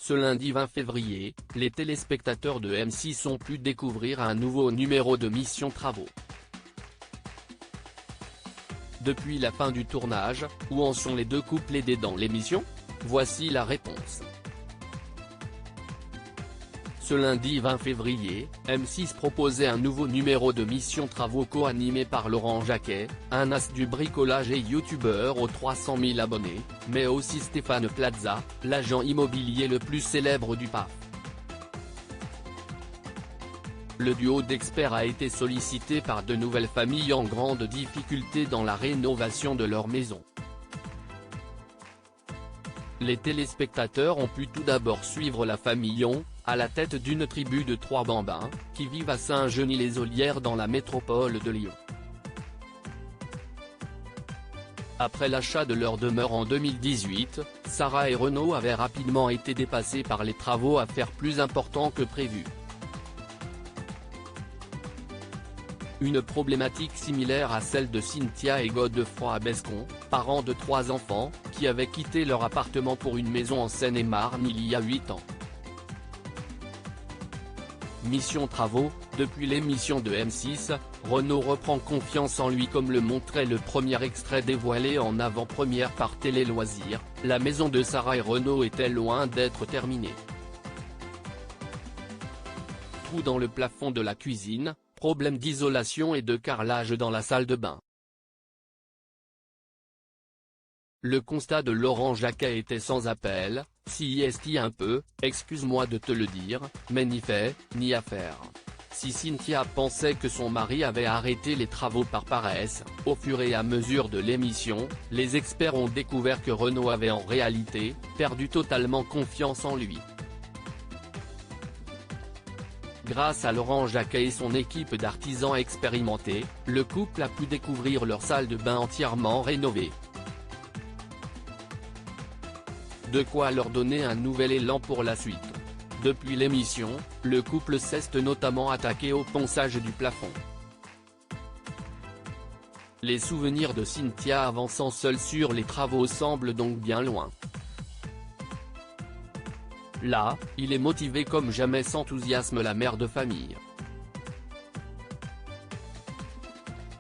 Ce lundi 20 février, les téléspectateurs de M6 ont pu découvrir un nouveau numéro de Mission Travaux. Depuis la fin du tournage, où en sont les deux couples aidés dans l'émission? Voici la réponse. Ce lundi 20 février, M6 proposait un nouveau numéro de Mission Travaux co-animé par Laurent Jacquet, un as du bricolage et youtubeur aux 300 000 abonnés, mais aussi Stéphane Plaza, l'agent immobilier le plus célèbre du PAF. Le duo d'experts a été sollicité par de nouvelles familles en grande difficulté dans la rénovation de leur maison. Les téléspectateurs ont pu tout d'abord suivre la famille On, à la tête d'une tribu de 3 bambins, qui vivent à Saint-Genis-les-Olières dans la métropole de Lyon. Après l'achat de leur demeure en 2018, Sarah et Renaud avaient rapidement été dépassés par les travaux à faire plus importants que prévu. Une problématique similaire à celle de Cynthia et Godefroy Bescon, parents de 3 enfants, qui avaient quitté leur appartement pour une maison en Seine-et-Marne il y a 8 ans. Mission Travaux, depuis l'émission de M6, Renaud reprend confiance en lui comme le montrait le premier extrait dévoilé en avant-première par Télé Loisirs. La maison de Sarah et Renaud était loin d'être terminée. Trou dans le plafond de la cuisine, problème d'isolation et de carrelage dans la salle de bain. Le constat de Laurent Jacquet était sans appel: si est un peu, excuse-moi de te le dire, mais ni fait, ni à faire. Si Cynthia pensait que son mari avait arrêté les travaux par paresse, au fur et à mesure de l'émission, les experts ont découvert que Renaud avait en réalité perdu totalement confiance en lui. Grâce à Laurent Jacquet et son équipe d'artisans expérimentés, le couple a pu découvrir leur salle de bain entièrement rénovée. De quoi leur donner un nouvel élan pour la suite. Depuis l'émission, le couple s'est notamment attaqué au ponçage du plafond. Les souvenirs de Cynthia avançant seule sur les travaux semblent donc bien loin. Là, il est motivé comme jamais, s'enthousiasme la mère de famille.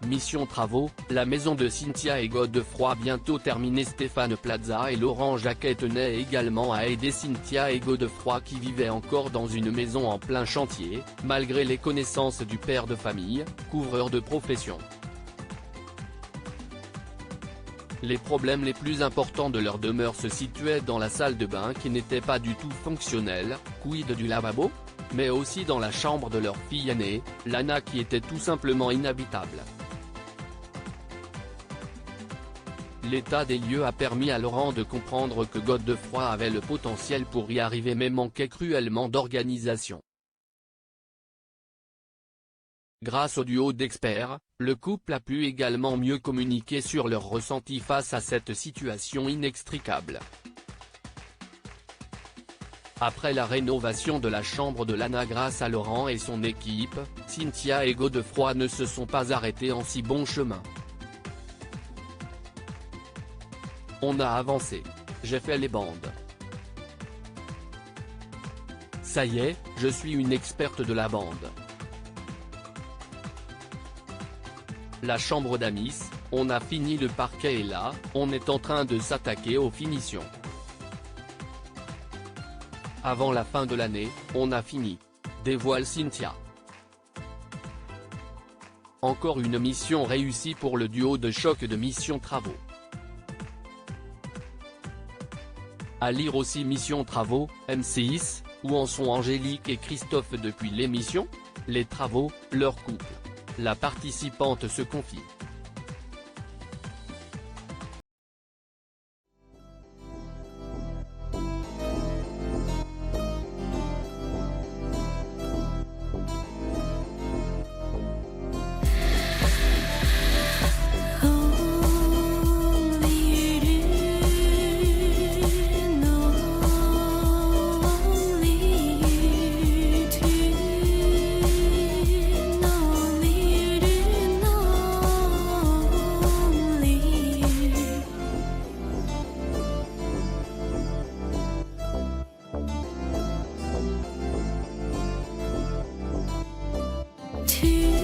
Mission Travaux, la maison de Cynthia et Godefroy bientôt terminée. Stéphane Plaza et Laurent Jacquet tenaient également à aider Cynthia et Godefroy qui vivaient encore dans une maison en plein chantier, malgré les connaissances du père de famille, couvreur de profession. Les problèmes les plus importants de leur demeure se situaient dans la salle de bain qui n'était pas du tout fonctionnelle, quid du lavabo? Mais aussi dans la chambre de leur fille aînée, Lana, qui était tout simplement inhabitable. L'état des lieux a permis à Laurent de comprendre que Godefroy avait le potentiel pour y arriver mais manquait cruellement d'organisation. Grâce au duo d'experts, le couple a pu également mieux communiquer sur leurs ressentis face à cette situation inextricable. Après la rénovation de la chambre de Lana grâce à Laurent et son équipe, Cynthia et Godefroy ne se sont pas arrêtés en si bon chemin. On a avancé. J'ai fait les bandes. Ça y est, je suis une experte de la bande. La chambre d'amis, on a fini le parquet et là, on est en train de s'attaquer aux finitions. Avant la fin de l'année, on a fini. Dévoile Cynthia. Encore une mission réussie pour le duo de choc de Mission Travaux. À lire aussi Mission Travaux, M6, où en sont Angélique et Christophe depuis l'émission? Les travaux, leur couple. La participante se confie. 去。